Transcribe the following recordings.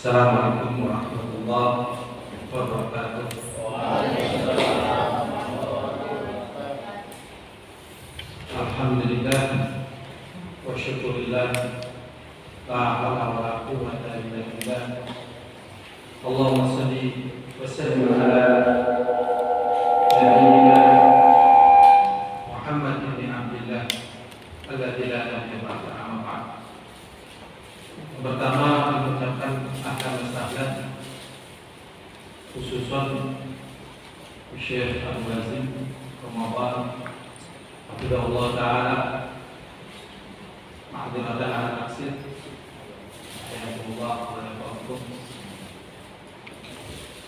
Assalamualaikum warahmatullahi wabarakatuh. Alhamdulillah wa syukurillah, la haula wa la quwwata illa billah. Allahumma shalli wa sallim ala nabiyyina Muhammad bin Abdillah alladzi la ilaha illa huwa. Pertama, mengucapkan ahlan wa sahlan khususan Syekh Abu Hazim Ramadan Hafizahullah Ta'ala ma'adziratan ala nafsih Alhamdulillah wa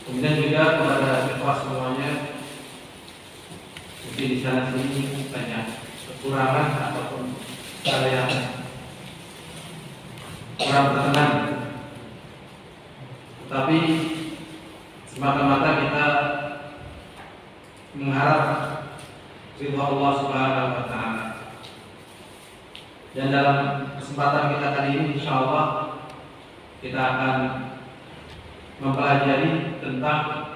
kemudian juga kepada ikhwah semuanya, mungkin di sana sini banyak kekurangan ataupun saya kurang berkenan, tetapi semata-mata kita mengharap ridha Allah Subhanahu wa Ta'ala. Dan dalam kesempatan kita kali ini, insyaallah kita akan mempelajari tentang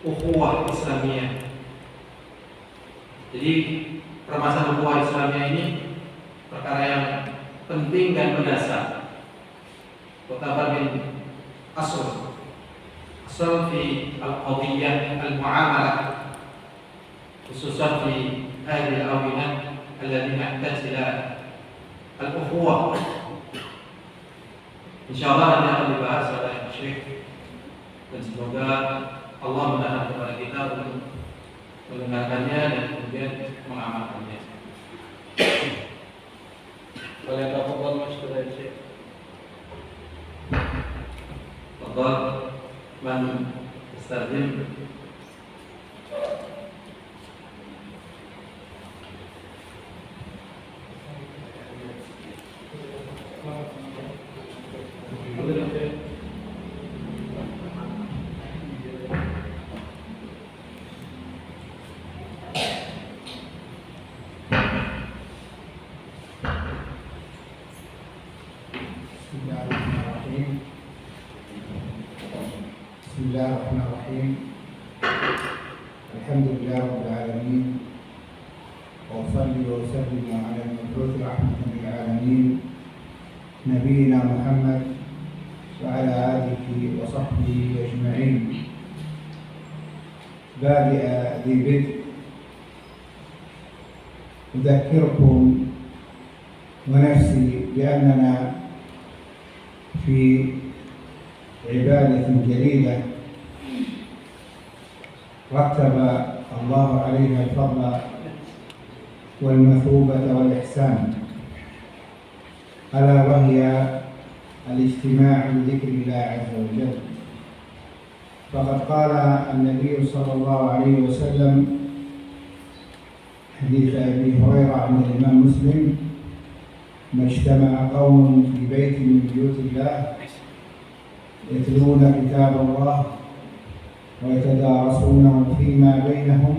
ukhuwah Islamiyah. Jadi permasalahan ukhuwah Islamiyah ini perkara yang penting dan mendasar. Kutabar bin asal fi al-qadiyah al-mu'amalah, khususan fi hadhihi al-awinah allati nahtaj ila al-ukhuwah. Insyaallah nanti akan dibahas oleh Syekh, dan semoga Allah menahan kepada kita untuk mendengarkannya dan kemudian mengamalkannya. Boleh tafadhal masyaallah Syekh. Tafadhal man yastazim. Bismillahirrahmanirrahim. Alhamdulillah rabbil alamin. Wa salli wa sallim ala al-mab'uth rahmatan lil alamin, nabiyyina Muhammad wa ala alihi wa sahbihi ajma'in. Badi'a dhi bid udhakkirukum wa nafsi bi annana fi عبادة جليلة رتب الله عليها الفضل والمثوبة والإحسان، ألا وهي الاجتماع لذكر الله عز وجل. فقد قال النبي صلى الله عليه وسلم حديث أبي هريرة عند الإمام مسلم: ما اجتمع قوم في بيت من بيوت الله يتلون كتاب الله ويتدارسونه فيما بينهم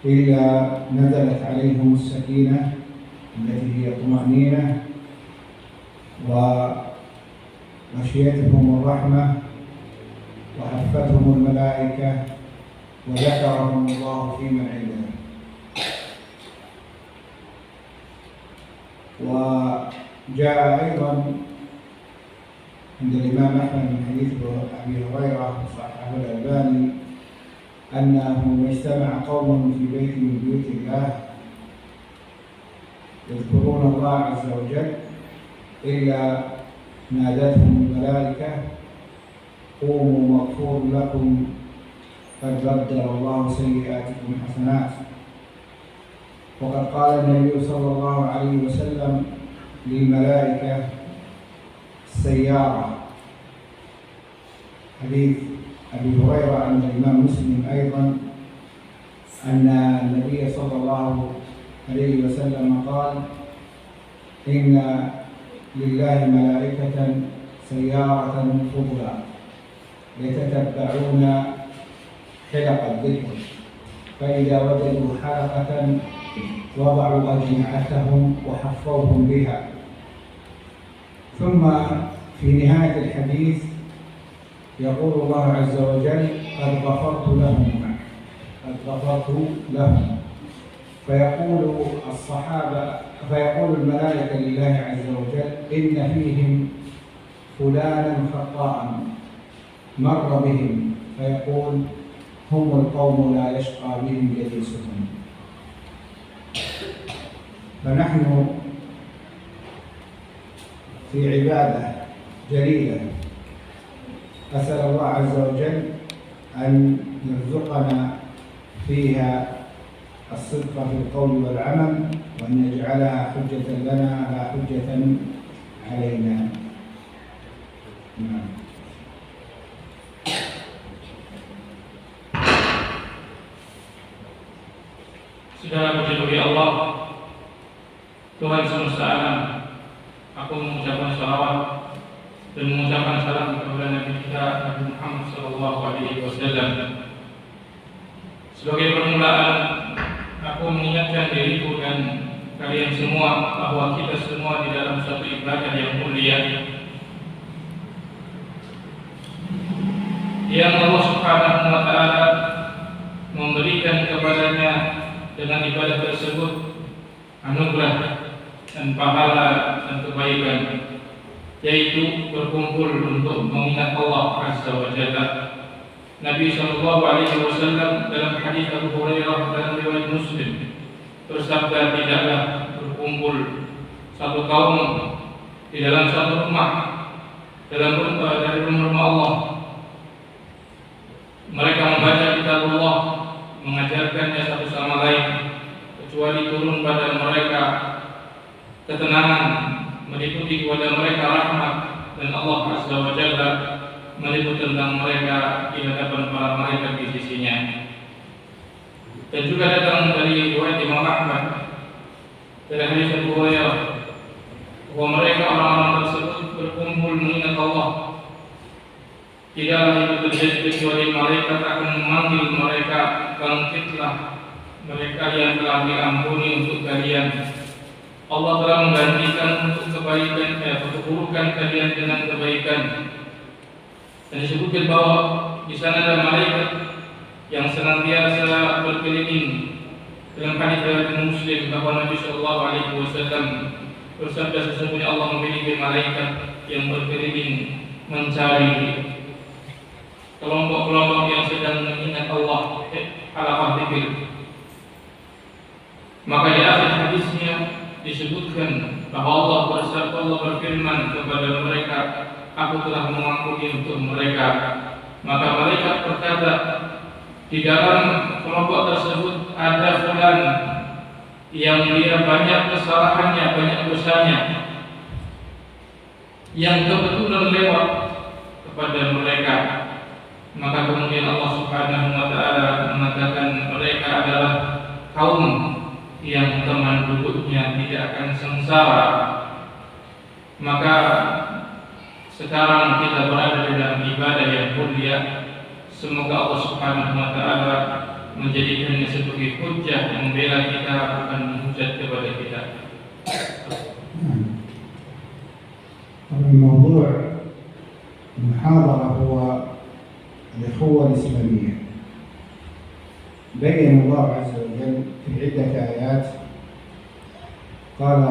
إلا نزلت عليهم السكينة التي هي طمأنينة وغشيتهم الرحمة وحفتهم الملائكة وذكرهم الله في من عنده. وجاء أيضا عند الإمام أحمد من حديث أبي هريرة صححه الألباني أنه ما اجتمع قوم في بيت من بيوت الله يذكرون الله عز وجل إلا نادتهم الملائكة: قوموا مغفور لكم قد بدل الله سيئاتكم حسنات. وقد قال النبي صلى الله عليه وسلم للملائكة سيارة. حديث أبي هريرة عن الإمام مسلم أيضا أن النبي صلى الله عليه وسلم قال: إن لله ملائكة سيارة فضلا يتتبعون حلق الذكر، فإذا وجدوا حلقة وضعوا أجنحتهم وحفوهم بها، ثم في نهاية الحديث يقول الله عز وجل قد غفرت لهم فيقول الملائكة لله عز وجل إن فيهم فلانا خطاء مر بهم، فيقول هم القوم لا يشقى بهم جليسهم. فنحن في عبادة جليلة، أسأل الله عز وجل أن يرزقنا فيها الصدق في القول والعمل، وأن يجعلها حجة لنا لا حجة علينا. نعم. Segala puji bagi Allah, Tuhan semesta alam. Aku mengucapkan salawat dan mengucapkan salam kepada Nabi kita Nabi Muhammad SAW. Sebagai permulaan, aku mengingatkan diriku dan kalian semua bahwa kita semua di dalam suatu ibadah yang mulia yang Allah Subhanahu wa Ta'ala memberikan kepadanya dengan ibadah tersebut anugerah dan pahala dan kebaikan, yaitu berkumpul untuk mengingat Allah Azza wa Jalla. Nabi SAW dalam hadis Abu Hurairah dalam riwayat Muslim bersabda, tidaklah berkumpul satu kaum di dalam satu rumah dari rumah Allah, mereka membaca kitab Allah, mengajarkannya satu sama lain, kecuali turun pada mereka ketenangan, meliputi kepada mereka rahmat, dan Allah Azza wa Jalla meliput tentang mereka di hadapan para malaikat di sisinya. Dan juga datang dari riwayat Imam Ahmad dari hadis Abu Hurairah bahwa mereka orang-orang tersebut berkumpul mengingat Allah. Tidaklah itu terjadi kecuali malaikat akan memanggil mereka, bangkitlah mereka yang telah diampuni untuk kalian. Allah telah menggantikan untuk kebaikan keburukan kalian dengan kebaikan. Dan disebutkan bahwa di sana ada malaikat yang senantiasa berkeliling. Dalam hadis riwayat Muslim bahwa Nabi SAW bersabda, sesungguhnya Allah memiliki malaikat yang berkeliling mencari kelompok-kelompok yang sedang mengingat Allah, halaqah dzikir. Maka di akhir hadisnya disebutkan bahwa Allah berfirman kepada mereka, aku telah mengampuni untuk mereka. Maka malaikat berkata, di dalam kelompok tersebut ada fulan yang dia banyak kesalahannya, banyak dosanya, yang kebetulan lewat kepada mereka. Maka kemudian Allah Subhanahu wa Ta'ala mengatakan mereka adalah kaum yang teman duduknya tidak akan sengsara. Maka sekarang kita berada di dalam ibadah yang mulia. Semoga Allah Subhanahu wa Ta'ala menjadikannya sebagai hujjah yang membela kita, bukan menghujat kepada kita. الموضوع المحاضرة هو الأخوة الإسلامية. بين الله عز وجل في عدة آيات، قال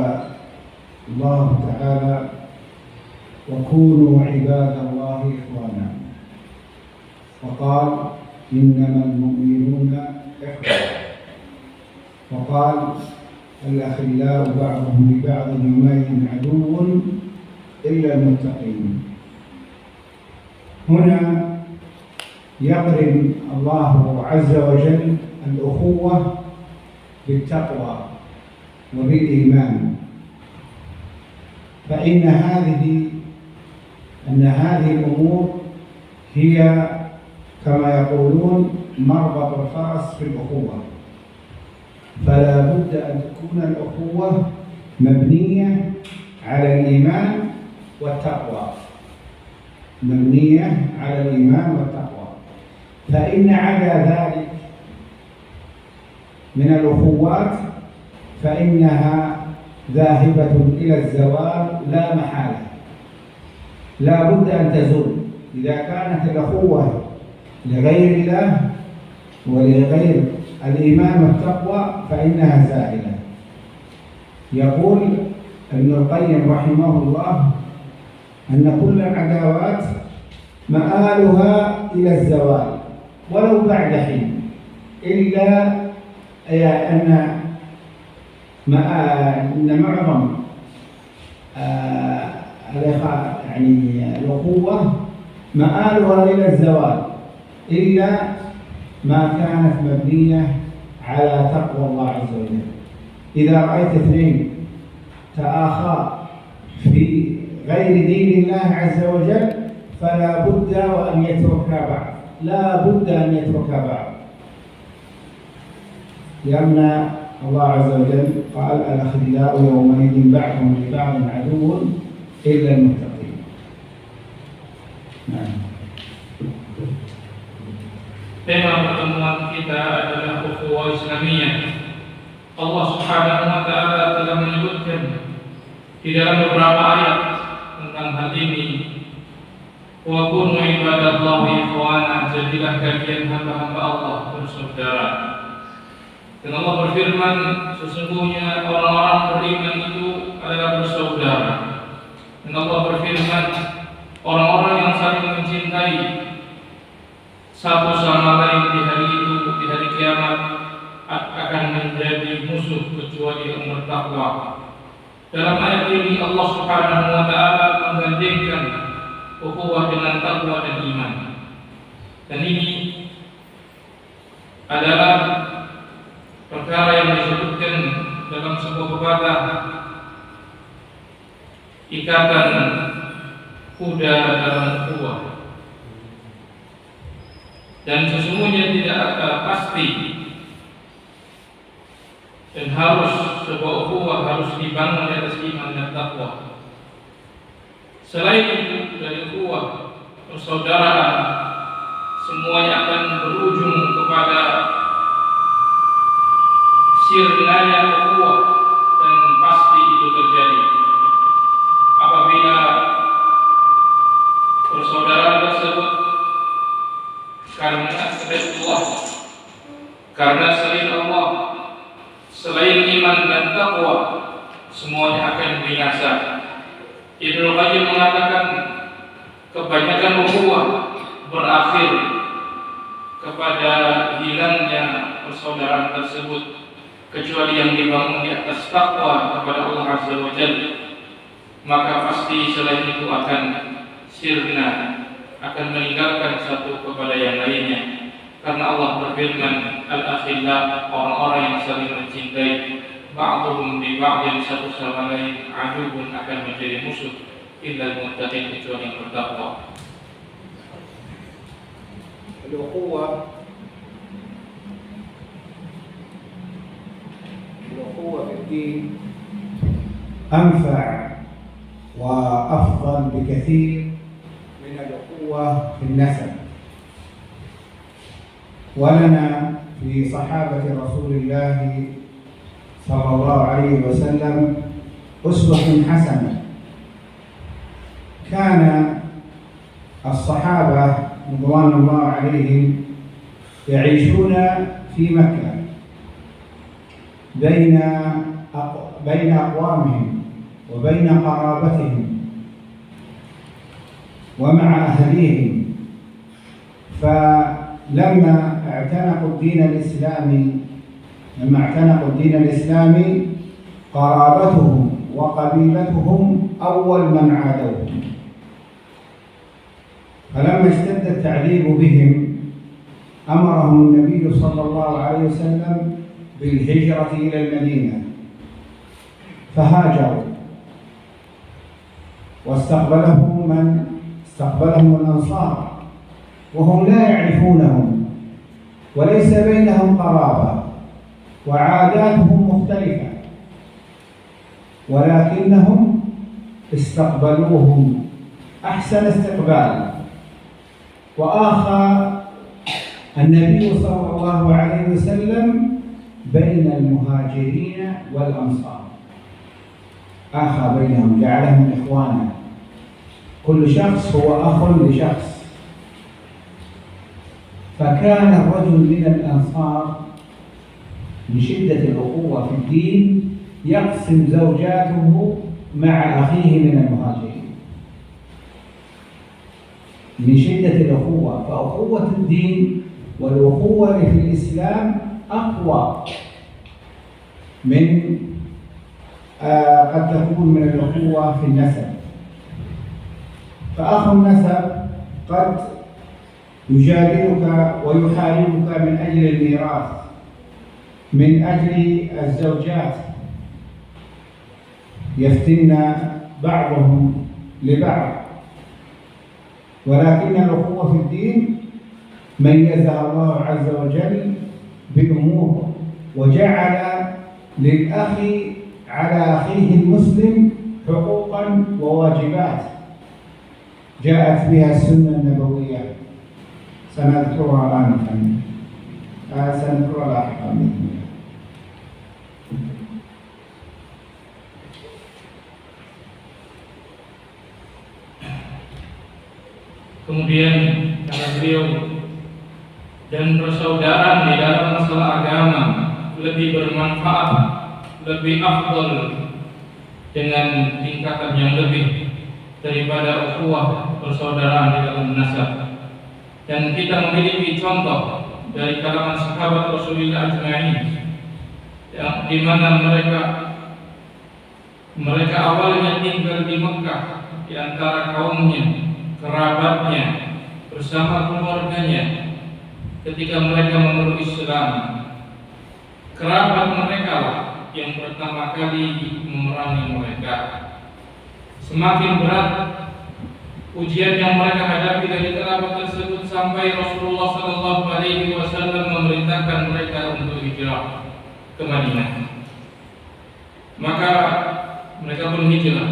الله تعالى وكونوا عباد الله إخوانا، وقال إنما المؤمنون إخوة، وقال الأخلاء بعضهم لبعض يومئذ عدو إلا المتقين. هنا يقرن الله عز وجل الأخوة بالتقوى وبالإيمان، فإن هذه الأمور هي كما يقولون مربط الفرس في الأخوة، فلا بد أن تكون الأخوة مبنية على الإيمان والتقوى، مبنية على الإيمان والتقوى. فإن عدا ذلك من الأخوات فإنها ذاهبة إلى الزوال لا محالة، لا بد أن تزول. إذا كانت الأخوة لغير الله ولغير الإيمان والتقوى فإنها زائلة. يقول ابن القيم رحمه الله أن كل العداوات مآلها إلى الزوال ولو بعد حين، إلا أن معظم الأخوة مآلها إلى الزوال إلا ما كانت مبنية على تقوى الله عز وجل. إذا رأيت اثنين تآخى في غير دين الله عز وجل فلا بد أن يتركا بعض، لا بد أن يتركا بعض، لأن الله عز وجل قال الأخلاء يومئذ بعضهم لبعض عدو إلا المتقين. نعم. Tema pertemuan kita adalah ukhuwah Islamiyah. Allah Subhanahu wa taala telah menyebutkan di dalam beberapa ayat tentang hal ini. Wa kunu ibadallahi ikhwana, jadilah kalian hamba-hamba Allah bersaudara. Dan Allah berfirman, sesungguhnya orang-orang beriman itu adalah bersaudara. Dan Allah berfirman, orang-orang yang saling mencintai satu sama lain di hari itu, di hari kiamat, akan menjadi musuh kecuali yang bertakwa. Dalam ayat ini Allah Subhanahu wa taala menggandengkan ukhuwah dengan takwa dan iman. Dan ini adalah perkara yang disebutkan dalam sebuah pepatah, ikatan kuda dalam ukhuwah. Dan sesungguhnya tidak pasti dan harus sebuah ukhuwah harus dibangun di atas iman dan takwa. Selain itu dari ukhuwah persaudaraan semuanya akan berujung kepada sirnanya ukhuwah, dan pasti itu terjadi apabila persaudaraan tersebut karena selain Allah, karena selain Allah, selain iman dan takwa, semuanya akan binasa. Ibnu Qayyim mengatakan kebanyakan ukhuwah berakhir kepada hilangnya persaudaraan tersebut, kecuali yang dibangun di atas takwa kepada Allah Azza wa Jalla. Maka pasti selain itu akan sirna, akan meninggalkan satu kepada yang lainnya. Karena Allah berfirman, al-akhilla, orang-orang yang saling mencintai, ba'duhum bi ba'din, satu sama lain, aduun, akan menjadi musuh, illa al-muttaqin, kecuali yang bertakwa. الأخوة في الدين أنفع وأفضل بكثير من الأخوة في النسب. ولنا في صحابة رسول الله صلى الله عليه وسلم أسوة حسنة. كان الصحابة رضوان الله عليهم يعيشون في مكة بين أقوامهم وبين قرابتهم ومع أهليهم، فلما اعتنقوا الدين الإسلامي قرابتهم وقبيلتهم أول من عادوهم. فلما اشتد التعذيب بهم أمرهم النبي صلى الله عليه وسلم بالهجرة إلى المدينة، فهاجروا واستقبلهم الأنصار وهم لا يعرفونهم وليس بينهم قرابة وعاداتهم مختلفة، ولكنهم استقبلوهم أحسن استقبال. وآخى النبي صلى الله عليه وسلم بين المهاجرين والأنصار، آخى بينهم، جعلهم إخوانا. كل شخص هو أخ لشخص. فكان الرجل من الأنصار لشدة الأخوة في الدين يقسم زوجاته مع أخيه من المهاجرين من شدة الأخوة. فأخوة الدين والأخوة في الإسلام أقوى من قد تكون من الأخوة في النسب. فأخ النسب قد يجادلك ويحاربك من أجل الميراث، من أجل الزوجات، يفتن بعضهم لبعض. ولكن الأخوة في الدين ميزها الله عز وجل بأمور، وجعل للأخ على أخيه المسلم حقوقا وواجبات جاءت بها السنة النبوية، سنذكرها آنفا، سنذكرها لاحقا بإذن الله. Kemudian kata beliau, dan persaudaraan di dalam masalah agama lebih bermanfaat, lebih afdal dengan tingkatan yang lebih daripada ukhuwah persaudaraan di dalam nasab. Dan kita memiliki contoh dari kalangan sahabat Rasulullah ajma'in, yang di mana mereka awalnya tinggal di Mekah di antara kaumnya, kerabatnya, bersama keluarganya. Ketika mereka memeluk Islam, kerabat mereka lah yang pertama kali memerangi mereka. Semakin berat ujian yang mereka hadapi dari kerabat tersebut sampai Rasulullah SAW memerintahkan mereka untuk hijrah ke Madinah. Maka mereka pun hijrah.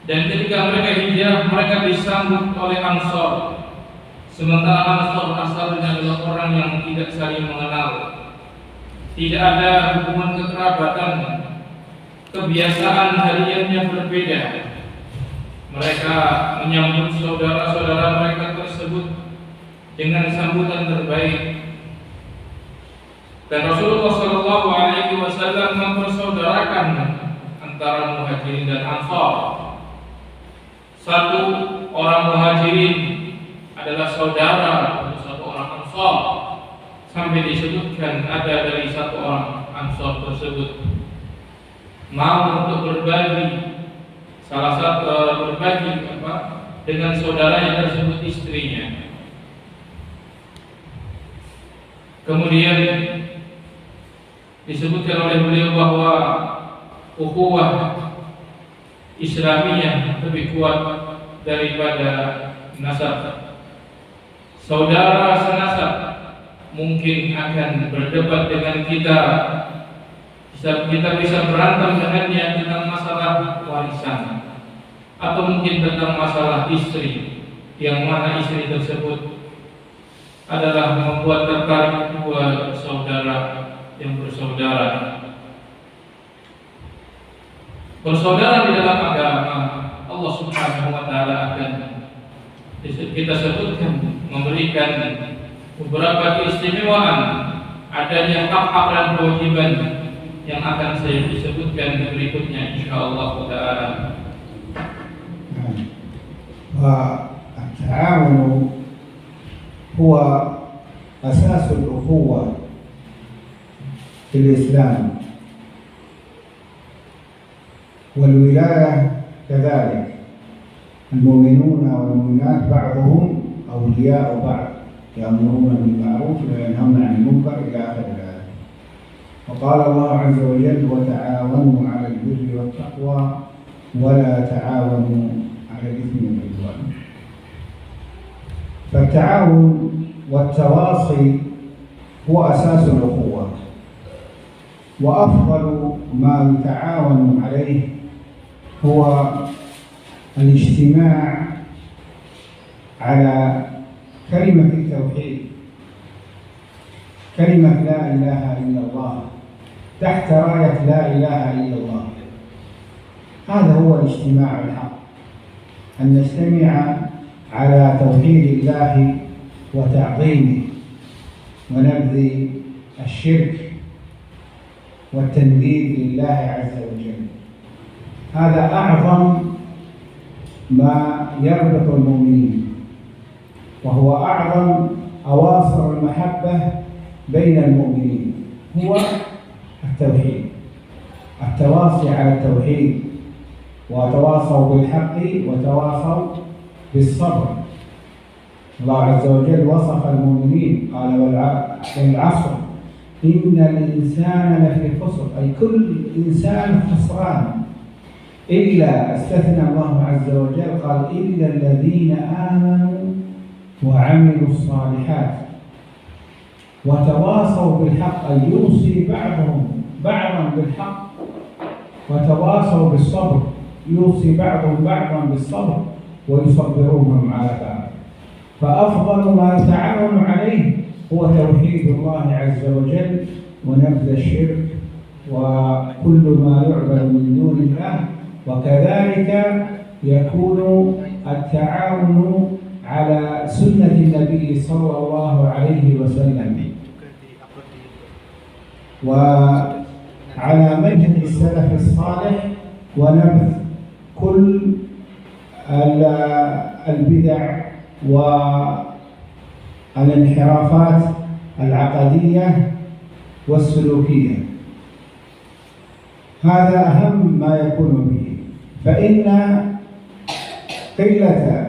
Dan ketika mereka hijrah, mereka disambut oleh Ansor. Sementara Ansor asalnya adalah orang yang tidak saling mengenal, tidak ada hubungan kekerabatan, kebiasaan hariannya berbeda. Mereka menyambut saudara-saudara mereka tersebut dengan sambutan terbaik. Dan Rasulullah SAW mempersaudarakan antara Muhajirin dan Ansor. Satu orang Muhajirin adalah saudara untuk satu orang Ansor, sampai disebutkan ada dari satu orang Ansor tersebut mau untuk berbagi dengan saudaranya tersebut, istrinya. Kemudian disebutkan oleh beliau bahwa ukhuwah Islamiyah lebih kuat daripada nasab. Saudara senasab mungkin akan berdebat dengan kita bisa berantem dengannya tentang masalah warisan, atau mungkin tentang masalah istri, yang mana istri tersebut adalah membuat tertarik dua saudara yang bersaudara. Bersaudara di dalam agama Allah Subhanahu wa Ta'ala akan kita sebutkan memberikan beberapa keistimewaan, adanya hak-hak dan kewajiban yang akan saya disebutkan berikutnya insyaallah taala. التعاون هو أساس الأخوة في الإسلام، والولاية كذلك. المؤمنون والمؤمنات بعضهم أولياء بعض، يأمرون بالمعروف وينهون عن المنكر إلى آخر الآية. وقال الله عز وجل: وتعاونوا على البر والتقوى ولا تعاونوا على الإثم والعدوان. فالتعاون والتواصي هو أساس الأخوة، وأفضل ما يتعاون عليه هو الاجتماع على كلمة التوحيد، كلمة لا إله إلا الله، تحت راية لا إله إلا الله. هذا هو الاجتماع الحق، أن نجتمع على توحيد الله وتعظيمه ونبذ الشرك والتنديد لله عز وجل. هذا أعظم ما يربط المؤمنين، وهو أعظم أواصر المحبة بين المؤمنين، هو التوحيد، التواصي على التوحيد، وتواصوا بالحق وتواصوا بالصبر. الله عز وجل وصف المؤمنين قال والعصر إن الإنسان لفي خسر، أي كل إنسان خسران، إلا استثنى الله عز وجل قال إلا الذين آمنوا وعملوا الصالحات وتواصوا بالحق، أي يوصي بعضهم بعضا بالحق، وتواصوا بالصبر، يوصي بعضهم بعضا بالصبر ويصبرونهم على بعض. فأفضل ما يتعاون عليه هو توحيد الله عز وجل ونبذ الشرك وكل ما يعبد من دون الله. وكذلك يكون التعاون على سنة النبي صلى الله عليه وسلم وعلى منهج السلف الصالح، ونبذ كل البدع والانحرافات العقدية والسلوكية. هذا أهم ما يكون به، فإن قلة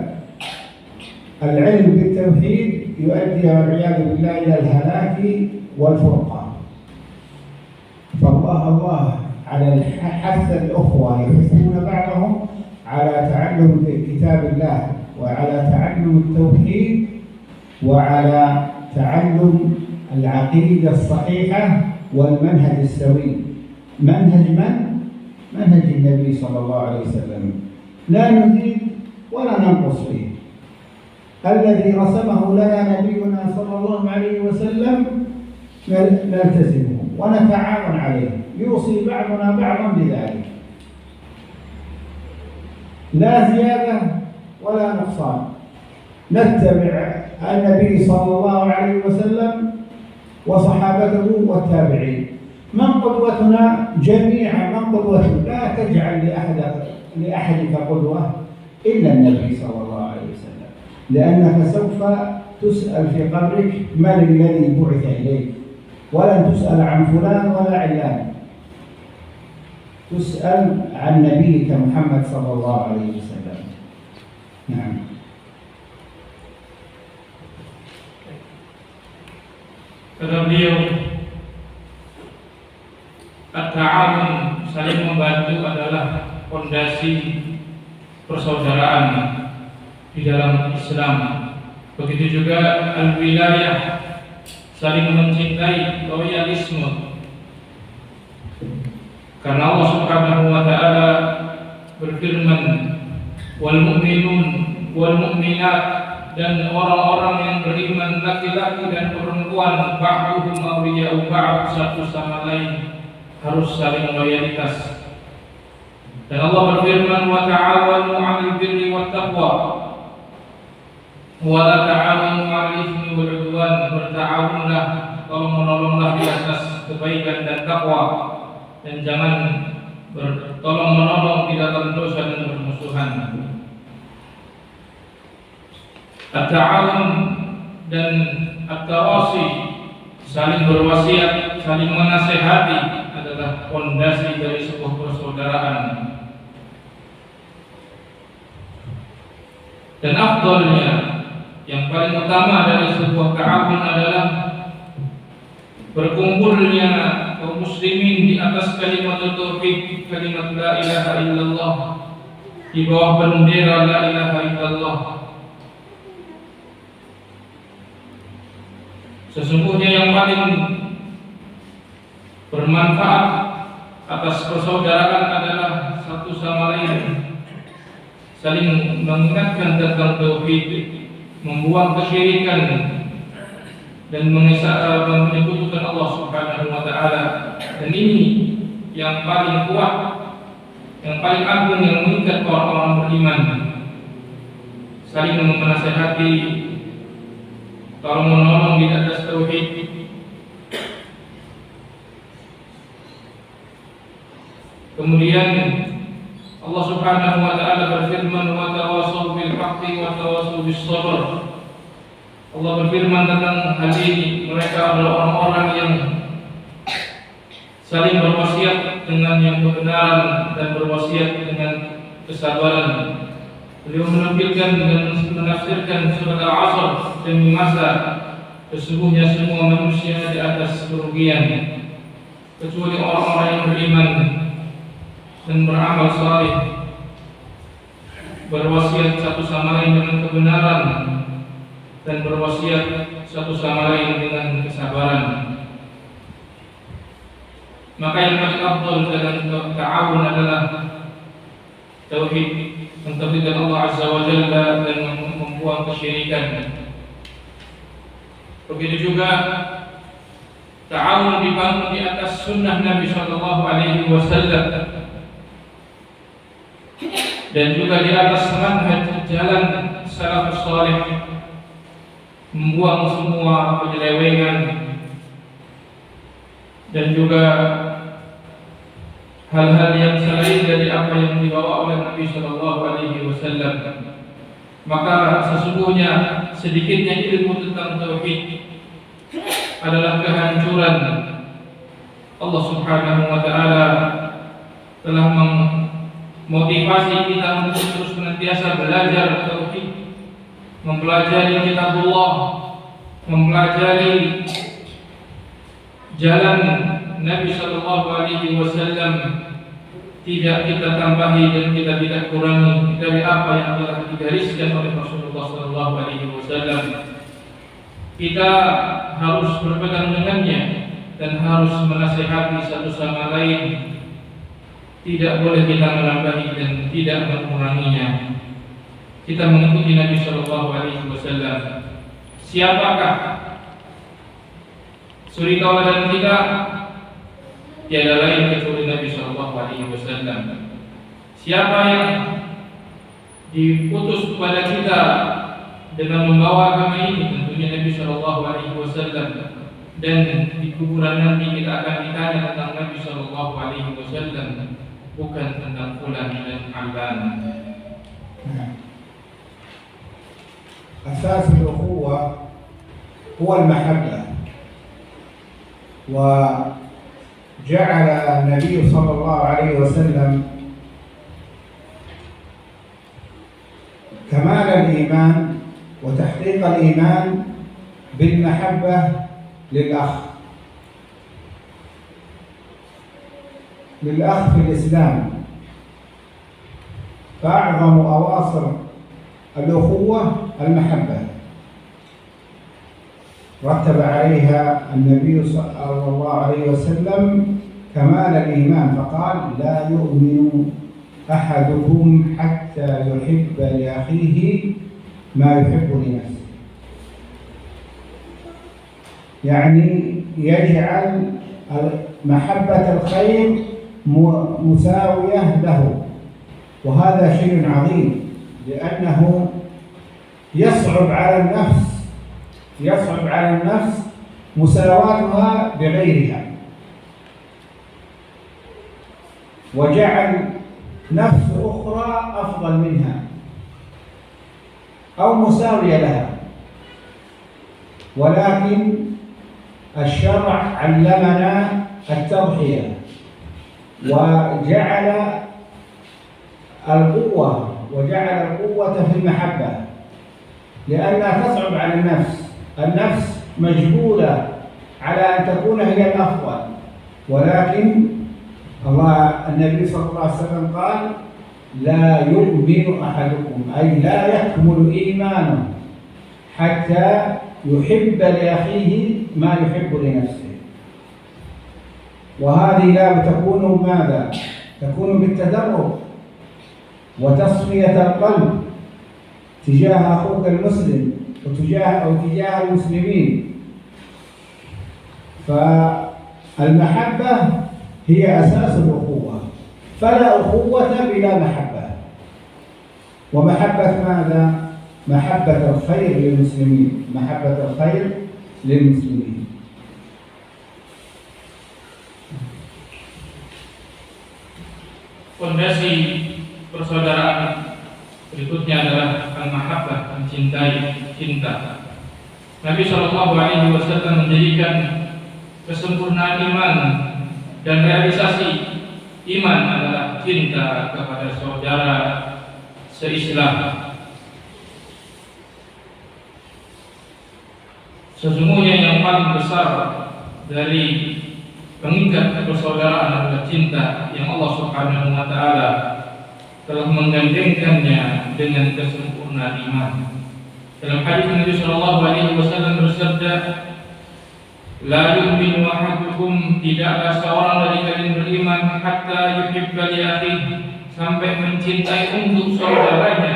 العلم بالتوحيد يؤدي والعياذ بالله إلى الهلاك والفرقان. فالله على حث الأخوة يحثون بعضهم على تعلم كتاب الله وعلى تعلم التوحيد وعلى تعلم العقيدة الصحيحة والمنهج السوي. منهج من؟ منهج النبي صلى الله عليه وسلم، لا نزيد ولا ننقص فيه. الذي رسمه لنا نبينا صلى الله عليه وسلم نلتزمه ونتعاون عليه، يوصي بعضنا بعضا بذلك، لا زيادة ولا نقصان. نتبع النبي صلى الله عليه وسلم وصحابته والتابعين، من قدوتنا جميعا، من قدوتنا، لا تجعل لأحدك قدوة إلا النبي صلى الله عليه وسلم، لأنك سوف تسأل في قبرك من الذي بعث إليك، ولن تسأل عن فلان ولا علان، تسأل عن نبيك محمد صلى الله عليه وسلم. نعم. Kata beliau, at-ta'awun, saling membantu adalah fondasi persaudaraan di dalam Islam. Begitu juga al-wilayah, saling mencintai, loyalisme. Karena Allah Subhanahu wa taala berfirman, wal mu'minun wal mu'minat, dan orang-orang yang beriman laki-laki dan perempuan ba'duhum awliya'u ba'd, satu sama lain harus saling loyalitas. Dan Allah berfirman, wa ta'awanu 'alal birri wat taqwa wa la ta'awanu 'alal itsmi wal 'udwan, berta'awunlah, tolong menolonglah di atas kebaikan dan takwa, dan jangan bertolong menolong di dalam dosa dan permusuhan. At-ta'awun dan at-tawasi, saling berwasiat, saling menasehati, adalah fondasi dari sebuah persaudaraan. Dan afdalnya, yang paling utama dari sebuah ta'awun adalah berkumpulnya kaum muslimin di atas kalimat tauhid, kalimat la ilaha illallah, di bawah bendera la ilaha illallah. Sesungguhnya yang paling bermanfaat atas persaudaraan adalah satu sama lain saling mengingatkan tentang tauhid, membuang kesyirikan, dan menyebutkan Allah Subhanahu wa taala. Dan ini yang paling kuat yang paling agung yang mengikat orang-orang beriman, saling menasihati, tolong menolong di atas tauhid. Kemudian Allah Subhanahu wa taala berfirman, wa tawassaw bil haqqi wa tawassaw bis sabr. Allah berfirman tentang hal ini, mereka adalah orang-orang yang saling berwasiat dengan yang kebenaran dan berwasiat dengan kesabaran. Beliau menampilkan dan menafsirkan surat Al-Asr demi masa, sesungguhnya semua manusia di atas kerugian kecuali orang-orang yang beriman dan beramal saleh, berwasiat satu sama lain dengan kebenaran dan berwasiat satu sama lain dengan kesabaran. Maka yang paling afdal dalam ta'awun adalah tauhid, mentauhidkan Allah Azza wa Jalla dan membuang kesyirikan. Begitu juga ta'awun dibangun di atas sunnah Nabi Sallallahu Alaihi Wasallam dan juga di atas manhaj jalan salafus salih, membuang semua penyelewengan dan juga hal-hal yang selain dari apa yang dibawa oleh Nabi Sallallahu Alaihi Wasallam. Maka sesungguhnya sedikitnya ilmu tentang tauhid adalah kehancuran. Allah Subhanahu wa taala telah memotivasi kita untuk terus senantiasa belajar tauhid, mempelajari kitabullah, mempelajari jalan Nabi Sallallahu Alaihi Wasallam, tidak kita tambahi dan kita tidak kurangi dari apa yang telah digariskan oleh Rasulullah Sallallahu Alaihi Wasallam. Kita harus berpegang dengannya dan harus menasihati satu sama lain. Tidak boleh kita menambahi dan tidak menguranginya. Kita mengikuti Nabi Sallallahu Alaihi Wasallam. Siapakah suri tauladan kita? Tiada lain kecuali Nabi Sallallahu Alaihi Wasallam. Siapa yang diutus kepada kita dengan membawa agama ini? Tentunya Nabi Sallallahu Alaihi Wasallam. Dan di kuburan nanti kita akan ditanya tentang Nabi Sallallahu Alaihi Wasallam, bukan tentang fulan dan alban. أساس الأخوة هو المحبة، وجعل النبي صلى الله عليه وسلم كمال الإيمان وتحقيق الإيمان بالمحبة للأخ في الإسلام. فأعظم أواصر الأخوة المحبة، رتب عليها النبي صلى الله عليه وسلم كمال الإيمان فقال: لا يؤمن أحدكم حتى يحب لأخيه ما يحب لنفسه. يعني يجعل محبة الخير مساوية له، وهذا شيء عظيم، لأنه يصعب على النفس مساواتها بغيرها، وجعل نفس أخرى أفضل منها أو مساوية لها. ولكن الشرع علمنا التضحية وجعل القوة في المحبة، لأنها تصعب على النفس مجبولة على أن تكون هي الأفضل، ولكن النبي صلى الله عليه وسلم قال: لا يؤمن أحدكم، أي لا يكمل إيمانه حتى يحب لأخيه ما يحب لنفسه. وهذه لا تكون ماذا؟ تكون بالتدرج وتصفية القلب تجاه أخوك المسلم تجاه المسلمين. فالمحبة هي أساس الأخوة، فلا أخوة بلا محبة. ومحبة ماذا؟ محبة الخير للمسلمين، محبة الخير للمسلمين. Fondasi persaudaraan berikutnya adalah al-mahabbah, mencintai, cinta. Nabi SAW menjadikan kesempurnaan iman dan realisasi iman adalah cinta kepada saudara se-Islam. Sesungguhnya yang paling besar dari pengikat persaudaraan adalah cinta yang Allah Subhanahu wa taala telah menggandengkannya dengan kesempurnaan iman. Dalam hadis Nabi sallallahu alaihi wasallam bersabda, "La yu'minu ahadukum, tidaklah seorang dari kalian beriman hatta yuhibba li akhihi, sampai mencintai untuk saudaranya,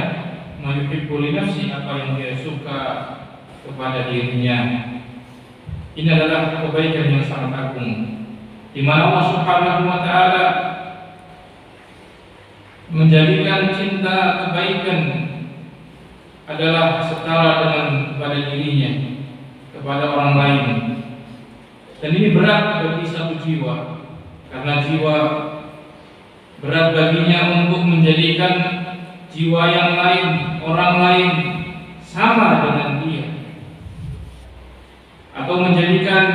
ma yuhibbu li nafsi, apa yang dia suka kepada dirinya." Ini adalah kebaikan yang sangat agung, di mana Allah Subhanahu wa taala menjadikan cinta kebaikan adalah setara dengan kepada dirinya, kepada orang lain. Dan ini berat bagi satu jiwa, karena jiwa berat baginya untuk menjadikan jiwa yang lain, orang lain sama dengan dia, atau menjadikan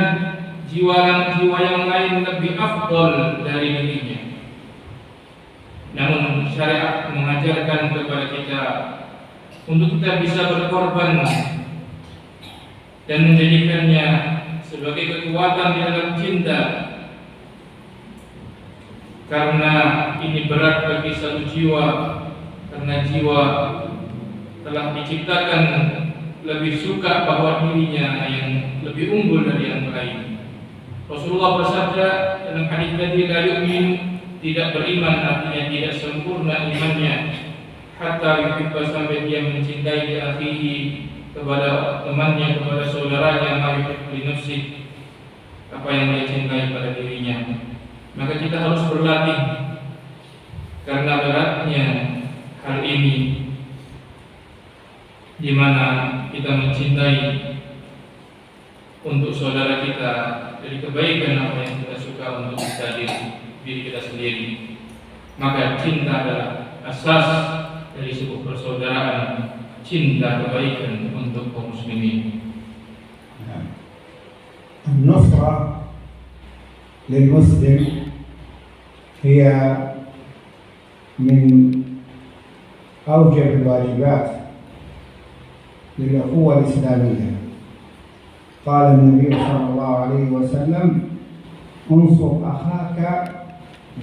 jiwa yang lain lebih afdol dari dirinya. Namun syariat mengajarkan kepada kita untuk kita bisa berkorban dan menjadikannya sebagai kekuatan di dalam cinta, karena ini berat bagi satu jiwa, karena jiwa telah diciptakan lebih suka bahwa dirinya yang lebih unggul dari yang lain. Rasulullah bersabda dalam hadis tadi, la yu'min, tidak beriman artinya tidak sempurna imannya, hatta yuhibba, sampai dia mencintai di akhihi, kepada temannya, kepada saudaranya, ma yuhibbu li nafsi, apa yang dia cintai pada dirinya. Maka kita harus berlatih, karena beratnya hal ini, di mana kita mencintai untuk saudara kita dari kebaikan apa yang kita suka untuk kita diri kita sendiri. Maka cinta adalah asas dari sebuah persaudaraan, cinta kebaikan untuk kaum muslimin. النصرة للمسلم هي من أوجب الواجبات للأخوة الإسلامية. قال النبي صلى الله عليه وسلم: انصر أخاك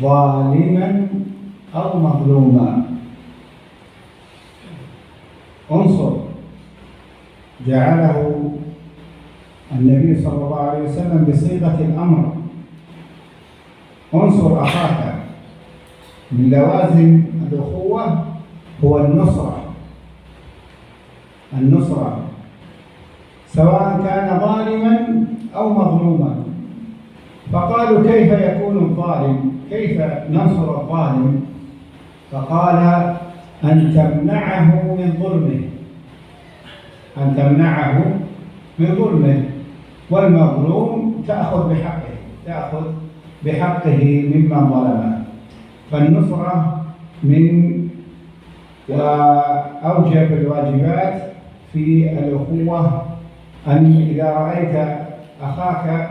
ظالما أو مظلوما. انصر جعله النبي صلى الله عليه وسلم بصيغة الأمر، انصر أخاك. من لوازم الأخوة هو النصرة سواء كان ظالما أو مظلوما. فقالوا: كيف يكون الظالم؟ كيف ننصر الظالم؟ فقال: أن تمنعه من ظلمه، والمظلوم تأخذ بحقه ممن ظلمه. فالنصرة من وأوجب الواجبات في الأخوة، أن إذا رأيت أخاك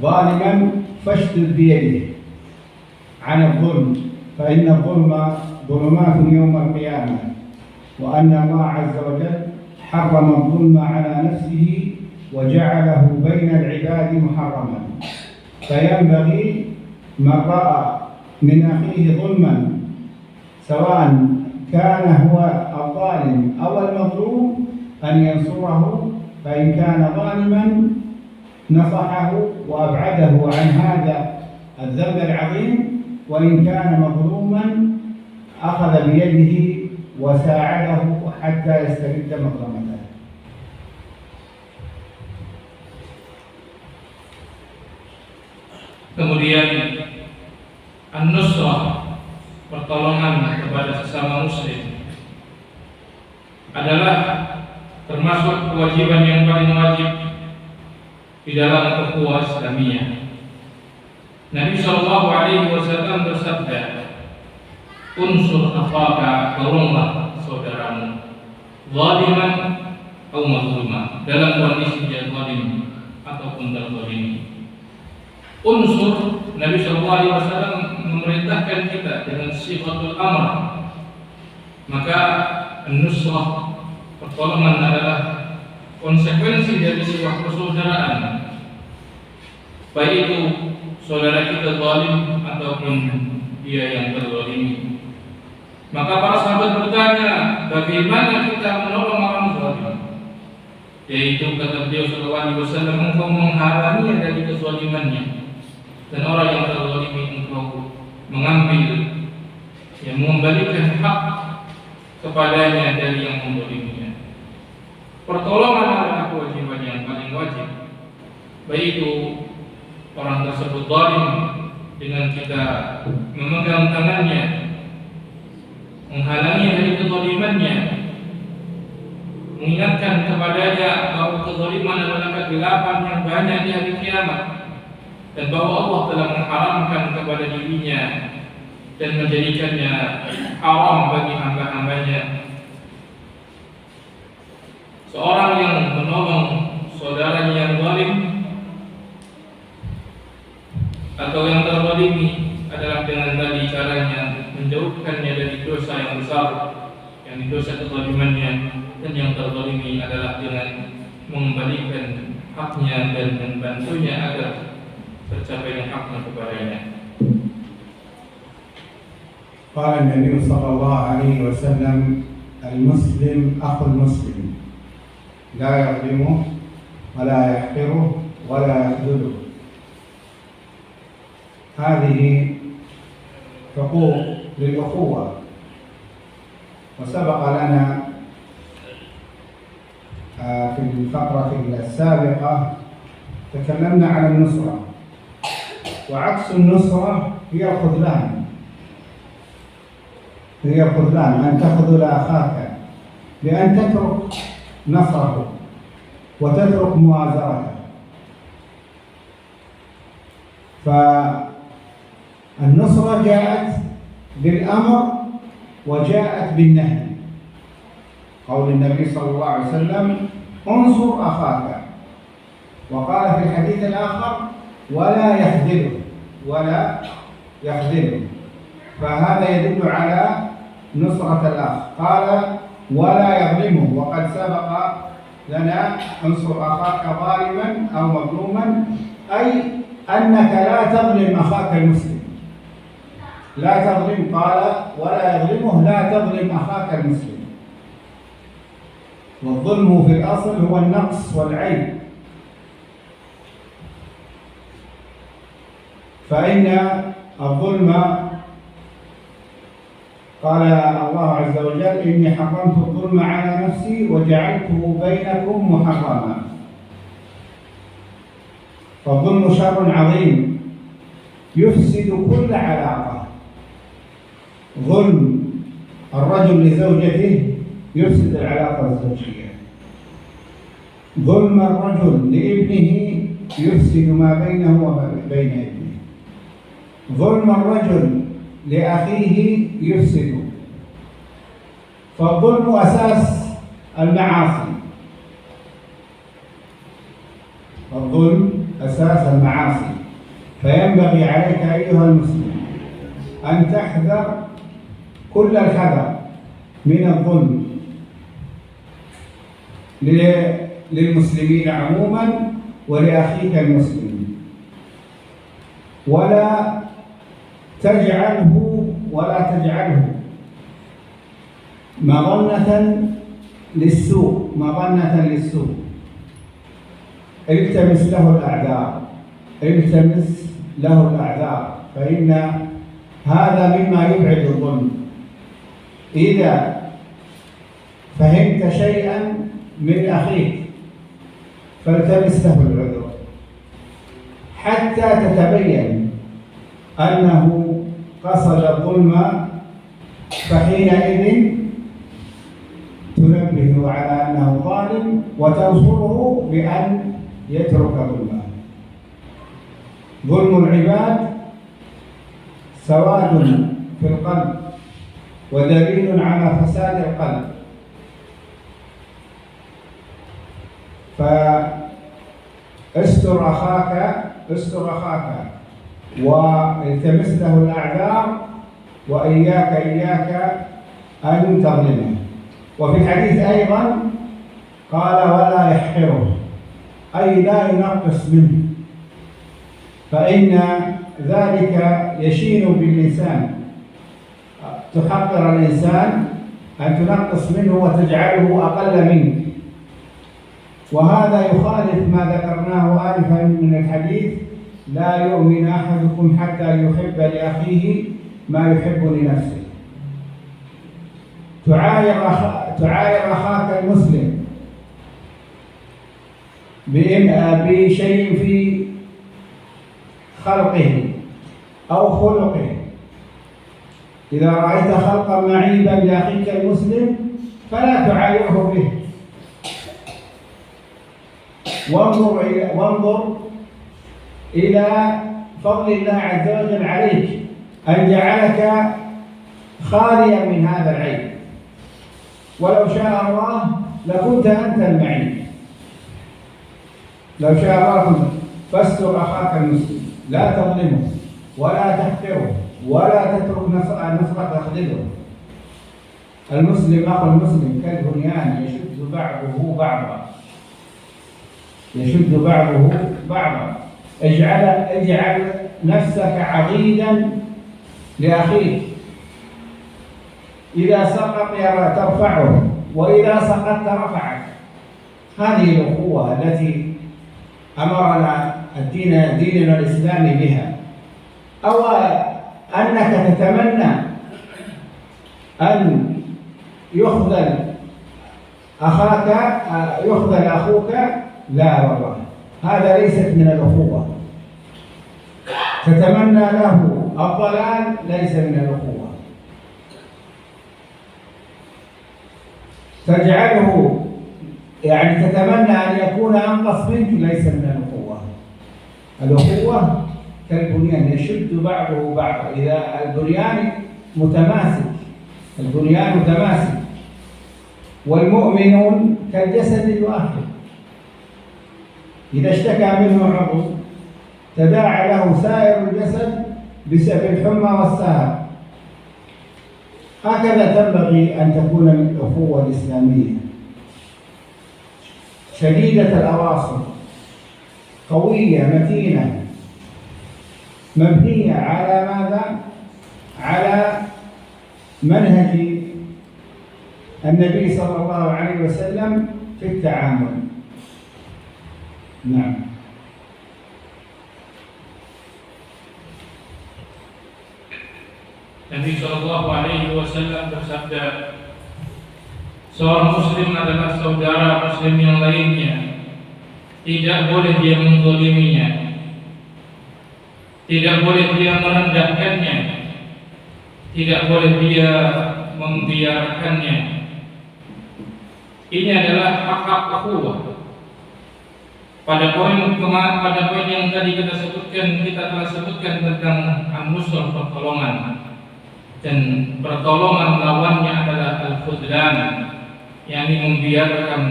ظالما فاشدد بيده عن الظلم، فإن الظلم ظلمات يوم القيامة، وأن الله عز وجل حرم الظلم على نفسه وجعله بين العباد محرما. فينبغي من رأى من أخيه ظلما، سواء كان هو الظالم أو المظلوم، أن ينصره، فإن كان ظالما نصحه وأبعده عن هذا الذنب العظيم، وإن كان مظلوما أخذ بيده وساعده حتى يسترد مظلمته. Kemudian an-nusrah, pertolongan kepada sesama muslim, adalah termasuk kewajiban yang paling wajib di dalam ukhuwah Islamiyah. Nabi SAW bersabda, unsur akhaka, tolonglah saudaramu, zaliman atau mazluman, dalam kondisi dia zalim ataupun terzalimi. Unsur, Nabi SAW memerintahkan kita dengan sifatul amr. Maka nusrah, pertolongan, adalah konsekuensi dari sebuah persaudaraan, baik itu saudara kita zalim ataupun dia yang terzalimi. Maka para sahabat bertanya, bagaimana kita menolong orang zalim? Yaitu kata beliau sallallahu alaihi wasallam, engkau menghalangi dari kezalimannya, dan orang yang terzalimi engkau mengambil, yang mengembalikan hak kepadanya dari yang menzaliminya. Pertolongan adalah kewajiban yang paling wajib, baik itu orang tersebut zalim, dengan kita memegang tangannya, menghalangi dari kezalimannya, mengingatkan kepadanya bahwa kezaliman adalah kegelapan yang banyak di hari kiamat, dan bahwa Allah telah mengharamkan kepada dirinya dan menjadikannya haram bagi hamba-hambanya. Seorang yang menolong saudaranya yang zalim atau yang terzalimi adalah dengan tadi caranya menjauhkannya dari dosa yang besar, yang dosa kezalimannya, dan yang terzalimi adalah dengan mengembalikan haknya dan membantunya agar tercapai haknya kepadanya. قال النبي صلى الله عليه وسلم المسلم أخو المسلم لا يظلمه ولا يحقره ولا يخذله. هذه حقوق للأخوة، وسبق لنا في الفقرة السابقة تكلمنا عن النصرة، وعكس النصرة هي الخذلان. هي الخذلان، أن تخذل أخاك بأن تترك نصره وتترك موازرته. فالنصرة جاءت بالأمر وجاءت بالنهي. قول النبي صلى الله عليه وسلم انصر أخاك، وقال في الحديث الآخر ولا يخذله، فهذا يدل على نصرة الأخ. قال ولا يظلمه، وقد سبق لنا انصر أخاك ظالما أو مظلوما، أي أنك لا تظلم أخاك المسلم، لا تظلم. قال ولا يظلمه، لا تظلم أخاك المسلم. والظلم في الأصل هو النقص والعيب، فإن الظلم قال الله عز وجل إني حرمت الظلم على نفسي وجعلته بينكم محرما. فالظلم شر عظيم يفسد كل علاقة. ظلم الرجل لزوجته يفسد العلاقة الزوجية، ظلم الرجل لابنه يفسد ما بينه وبين ابنه، ظلم الرجل لأخيه يفسد. فالظلم أساس المعاصي، الظلم أساس المعاصي. فينبغي عليك أيها المسلم أن تحذر كل الحذر من الظلم للمسلمين عموما ولأخيك المسلم، ولا تجعله مظنة للسوء، التمس له الأعذار، فإن هذا مما يبعد الظلم. إذا فهمت شيئا من أخيك فالتمس له العذر حتى تتبين أنه قصد الظلم فحينئذ تنبه على أنه ظالم وتنصره بأن يترك ظلمه. ظلم العباد سواد في القلب ودليل على فساد القلب، فاستر أخاك والتمس له الأعذار، إياك أن تظلمه. وفي الحديث أيضا قال ولا يحقره، أي لا ينقص منه، فإن ذلك يشين بالإنسان. تحقر الإنسان أن تنقص منه وتجعله أقل منك، وهذا يخالف ما ذكرناه آنفا من الحديث: لا يؤمن أحدكم حتى يحب لأخيه ما يحب لنفسه. تعاير أخاك المسلم بشيء في خلقه أو خلقه. إذا رأيت خلقا معيبا لأخيك المسلم فلا تعايره به، وانظر إلى فضل الله عز وجل عليك أن جعلك خاليا من هذا العيب، ولو شاء الله لكنت أنت المعيب. لو شاء الله كنت. فاستر أخاك المسلم، لا تظلمه ولا تحقره ولا تترك نصرة تخذله. المسلم أخو المسلم كالبنيان يشد بعضه بعضا. اجعل نفسك عضيدا لأخيك، إذا سقط ترفعه وإذا سقطت رفعك. هذه الأخوة التي أمرنا ديننا الإسلامي بها. أو أنك تتمنى أن يخذل أخوك، لا والله، هذا ليست من الأخوة. تتمنى له الضلال ليس من الأخوة. تجعله تتمنى أن يكون أنقص منك ليس من الأخوة. الأخوة كالبنيان يشد بعضه بعضا. إذا البنيان متماسك، والمؤمنون كالجسد الواحد، إذا اشتكى منه عضو تداعى له سائر الجسد بسبب الحمى والسهر. هكذا تنبغي أن تكون الأخوة الإسلامية، شديدة الأواصر، قوية متينة، مبنية على ماذا؟ على منهج النبي صلى الله عليه وسلم في التعامل. نعم. Nabi Shallallahu Alaihi Wasallam bersabda, seorang muslim adalah saudara muslim yang lainnya. Tidak boleh dia menzaliminya, tidak boleh dia merendahkannya, tidak boleh dia membiarkannya. Ini adalah hak-hak ukhuwah. Pada poin yang tadi kita telah sebutkan tentang an-nusrah, pertolongan, dan pertolongan lawannya adalah al-khudlan, yakni membiarkan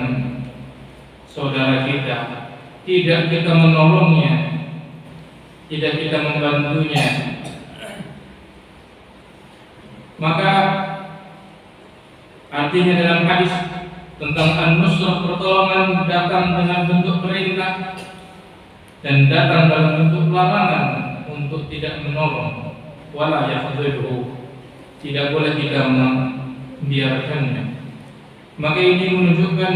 saudara kita, tidak kita menolongnya, tidak kita membantunya. Maka artinya dalam hadis tentang an-nusrah, pertolongan, datang dengan bentuk perintah dan datang dalam bentuk larangan untuk tidak menolong. Wala yakhzulhu, tidak boleh kita membiarkannya. Maka ini menunjukkan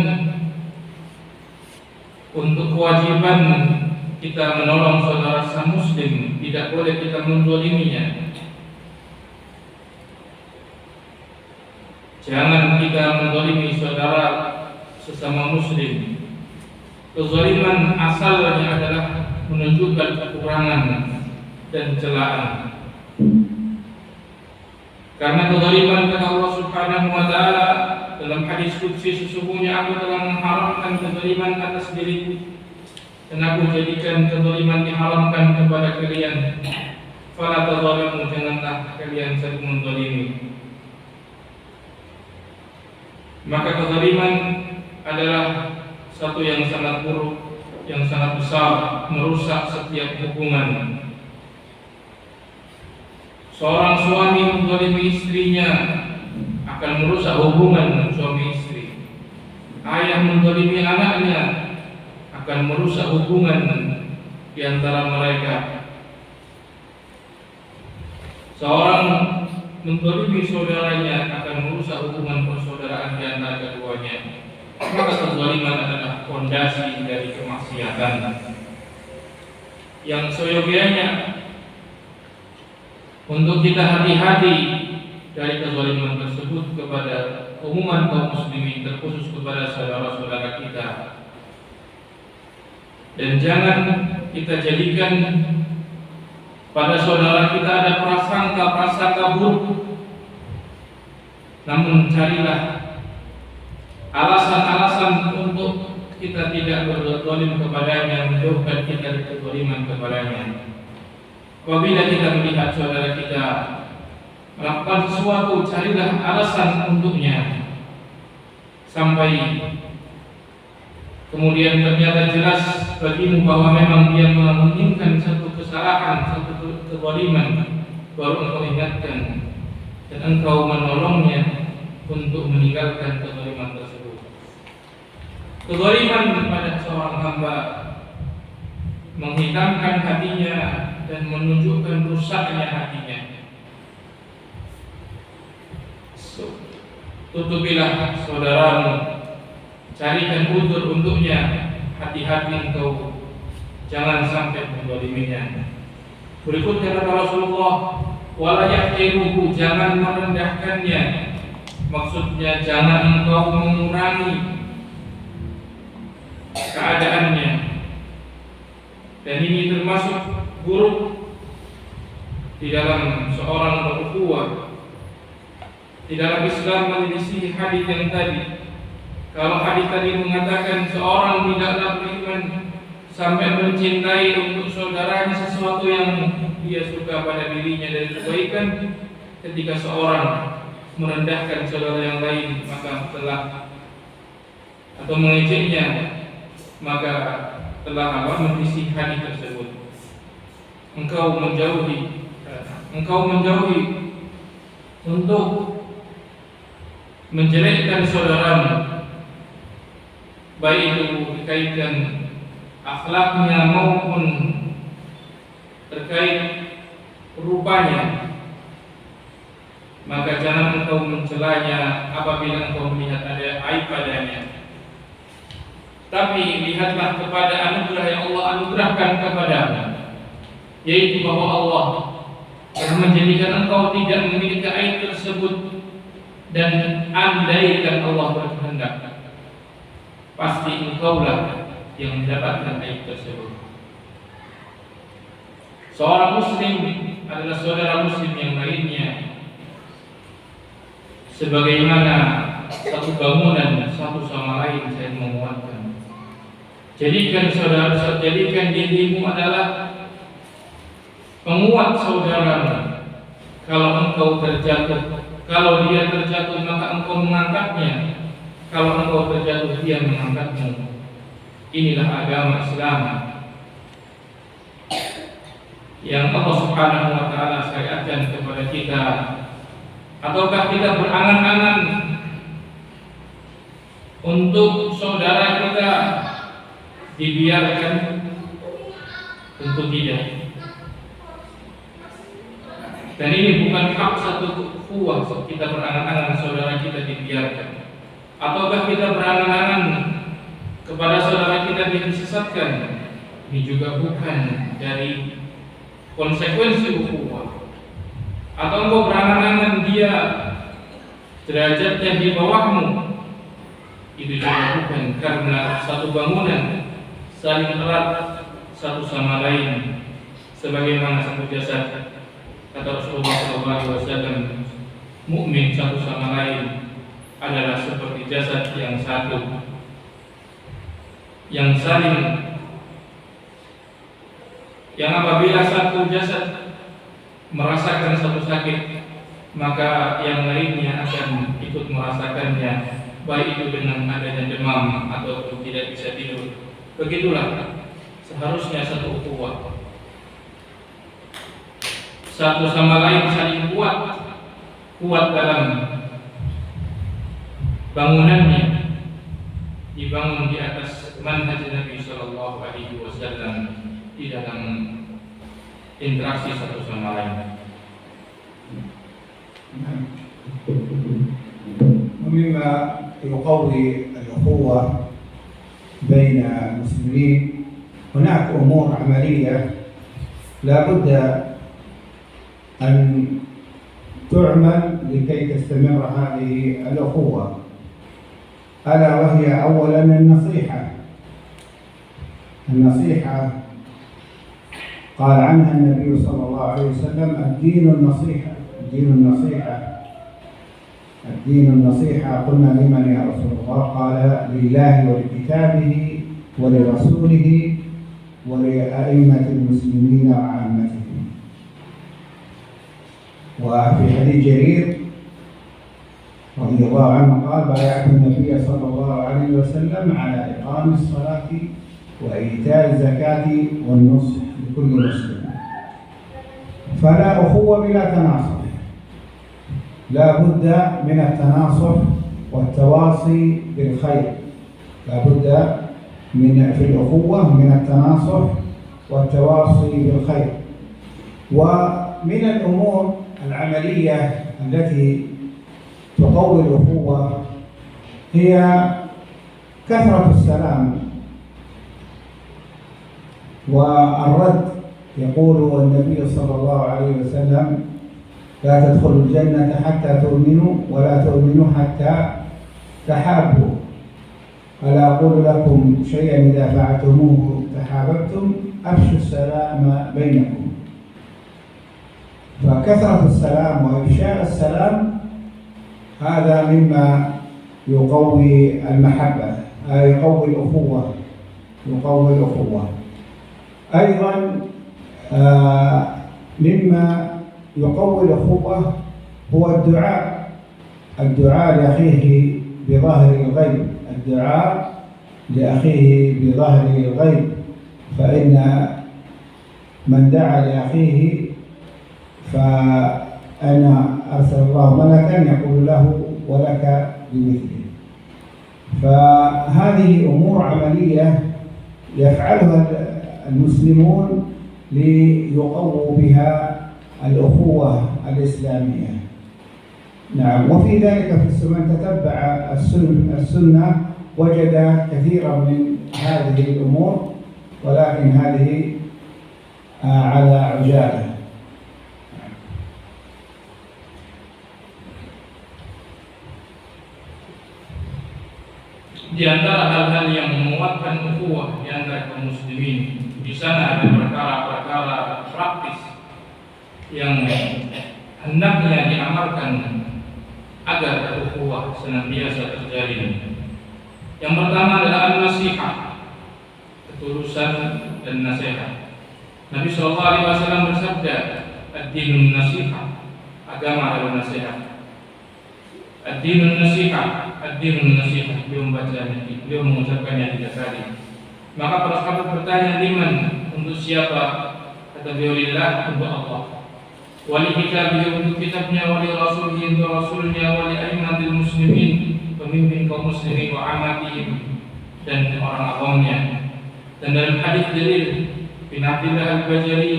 untuk kewajiban kita menolong saudara muslim, tidak boleh kita menzaliminya. Jangan kita menzalimi saudara sesama muslim. Kezaliman asalnya adalah menunjukkan kekurangan dan celaan. Karena kezaliman kata Allah Subhanahu wa taala dalam hadis qudsi, sesungguhnya aku telah mengharamkan kezaliman atas diriku dan aku jadikan kezaliman diharamkan kepada kalian. Fala tadzalimu, janganlah kalian saling menzalimi. Maka kezaliman adalah satu yang sangat buruk, yang sangat besar, merusak setiap hubungan. Seorang suami menzalimi istrinya akan merusak hubungan suami istri. Ayah menzalimi anaknya akan merusak hubungan di antara mereka. Seorang menzalimi saudaranya akan merusak hubungan persaudaraan di antara keduanya. Maka kezaliman adalah fondasi dari kemaksiatan yang seyogianya untuk kita hati-hati dari kezaliman tersebut kepada umuman kaum muslimin, terkhusus kepada saudara-saudara kita. Dan jangan kita jadikan pada saudara kita ada prasangka buruk. Namun carilah alasan-alasan untuk kita tidak berzalim kepadanya, menjauhkan kita dari kezaliman kepadanya. Apabila kita melihat saudara kita melakukan sesuatu, carilah alasan untuknya sampai kemudian ternyata jelas bagimu bahwa memang dia menginginkan satu kesalahan, satu kezaliman, baru engkau ingatkan dan engkau menolongnya untuk meninggalkan kezaliman tersebut. Kezaliman kepada seorang hamba menghitamkan hatinya dan menunjukkan rusaknya hatinya. Tutupilah saudaramu, carikan uzur untuknya, hati-hati engkau jangan sampai menzaliminya. Berikutnya kata Rasulullah, wala yahqiruhu, jangan merendahkannya. Maksudnya jangan engkau mengurangi keadaannya. Dan ini termasuk buruk di dalam seorang berukhuwah. Di dalam Islam menyelisih hadis yang tadi. Kalau hadis tadi mengatakan seorang tidaklah beriman sampai mencintai untuk saudaranya sesuatu yang dia suka pada dirinya dari kebaikan, ketika seorang merendahkan saudara yang lain maka telah atau mengejeknya, maka telah menyelisih hadis tersebut. Engkau menjauhi untuk menjelekkan saudaramu, baik itu dikaitkan akhlaknya maupun terkait rupanya, maka jangan engkau mencelanya apabila engkau melihat ada aib padanya. Tapi lihatlah kepada anugerah yang Allah anugerahkan kepadamu, yaitu bahwa Allah telah menjadikan engkau tidak memiliki aib tersebut. Dan andaikan Allah berkehendak, pasti engkaulah yang mendapatkan aib tersebut. Seorang muslim adalah saudara muslim yang lainnya, sebagaimana satu bangunan satu sama lain saya menguatkan. Jadikan dirimu adalah penguat saudaramu. Kalau engkau terjatuh, kalau dia terjatuh maka engkau mengangkatnya. Kalau engkau terjatuh dia mengangkatmu. Inilah agama Islam yang Allah Subhanahu wa taala syariatkan kepada kita. Ataukah kita berangan-angan untuk saudara kita dibiarkan? Tentu tidak. Dan ini bukan hak satu ukhuwah kita berangan-angan saudara kita dibiarkan. Ataukah kita berangan-angan kepada saudara kita yang disesatkan? Ini juga bukan dari konsekuensi ukhuwah. Atau engkau berangan-angan dia derajatnya di bawahmu? Itu juga bukan, karena satu bangunan saling erat satu sama lain sebagaimana satu jasad. Kata Rasulullah SAW, mukmin satu sama lain adalah seperti jasad yang satu, yang saling, yang apabila satu jasad merasakan satu sakit, maka yang lainnya akan ikut merasakannya, baik itu dengan adanya demam ataupun tidak bisa tidur. Begitulah seharusnya satu ukhuwah, satu sama lain saling kuat dalam bangunannya, dibangun di atas manhaj Nabi Sallallahu Alaihi Wasallam di dalam interaksi satu sama lain. ومما يقوي الأخوة بين المسلمين هناك أمور عملية لا بد أن تعمل لكي تستمر هذه الأخوة، ألا وهي أولا النصيحة قال عنها النبي صلى الله عليه وسلم: الدين النصيحة. قلنا لمن يا رسول الله؟ قال: لله ولكتابه ولرسوله ولأئمة المسلمين وعامتهم. وفي حديث جرير رضي الله عنه قال: بايعت النبي صلى الله عليه وسلم على إقام الصلاة وإيتاء الزكاة والنصح لكل مسلم. فلا أخوة بلا تناصح، لا بد من التناصح والتواصي بالخير، لا بد في الأخوة من التناصح والتواصي بالخير. ومن الأمور العملية التي تقوي الأخوة هي كثرة السلام والرد. يقول النبي صلى الله عليه وسلم: لا تدخلوا الجنة حتى تؤمنوا ولا تؤمنوا حتى تحابوا. ألا أقول لكم شيئا إذا فعلتموه تحاببتم؟ أفشوا السلام بينكم. فكثرة السلام وإفشاء السلام هذا مما يقوي المحبة، يقوي الأخوة. أيضا مما يقوي الأخوة هو الدعاء لأخيه بظهر الغيب، فإن من دعا لأخيه فأنا أرسل الله ملكا يقول له ولك بمثله. فهذه أمور عملية يفعلها المسلمون ليقووا بها الأخوة الإسلامية. نعم. وفي ذلك في السنة تتبع السنة وجد كثيرا من هذه الأمور، ولكن هذه على عجالة. Di antara hal-hal yang menguatkan ukhuwah di antara kaum muslimin, di sana ada perkara-perkara praktis yang hendaknya diamalkan agar ukhuwah senantiasa terjalin. Yang pertama adalah an-nasihah, ketulusan dan nasihat. Nabi SAW bersabda, ad-dinun nasihah, agama adalah nasihat. Ad-dinun nasihah, ad-dinun nasihah. Beliau mengucapkannya 3 kali. Maka para sahabat bertanya, liman, untuk siapa? Kata beliau, lillah, untuk Allah. Wali kitabih, untuk kitabnya, wali rasulih, untuk rasulnya, wali a'immatil muslimin, pemimpin kaum muslimin, wa amatihim, dan orang awamnya. Dan dalam hadis Jalil bin Abdillah al-Bajali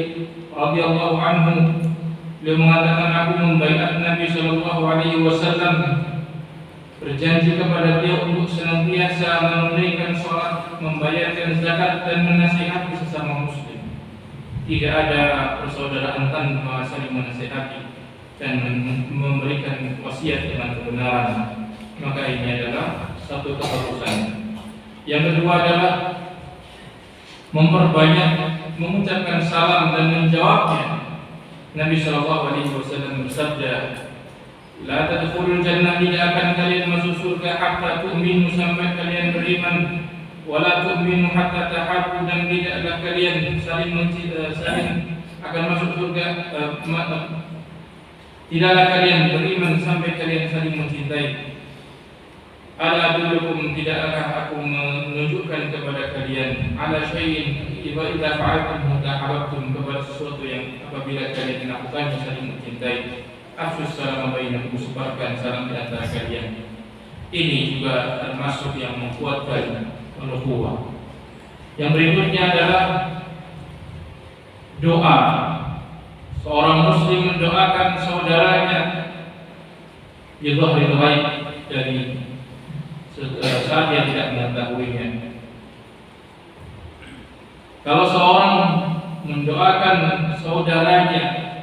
radhiyallahu anhu, beliau mengatakan, aku membaiat Nabi sallallahu alaihi wasallam, berjanji kepada dia untuk senantiasa menunaikan sholat, membayarkan zakat, dan menasihati sesama muslim. Tidak ada persaudaraan tanpa saling menasihati dan memberikan wasiat dengan kebenaran. Maka ini adalah satu keharusan. Yang kedua adalah memperbanyak mengucapkan salam dan menjawabnya. Nabi SAW bersabda, La tadkhulul jannah, tidak akan kalian masuk surga hatta tu'minu, sampai kalian beriman. Wala tu'minu hatta tahabbu, dan tidaklah kalian saling akan masuk surga. Tidaklah kalian beriman sampai kalian saling mencintai. Ala adullukum, tidakkah aku menunjukkan kepada kalian, ala syai'in idza fa'altum tahabbtum, kepada sesuatu yang apabila kalian melakukannya saling mencintai. Afsus salam bainakum, sebarkan salam di antara kalian. Ini juga termasuk yang menguatkan ukhuwah. Yang berikutnya adalah doa. Seorang muslim mendoakan saudaranya di dhahril ghaib, dari saat dia tidak mengetahuinya. Kalau seorang mendoakan saudaranya,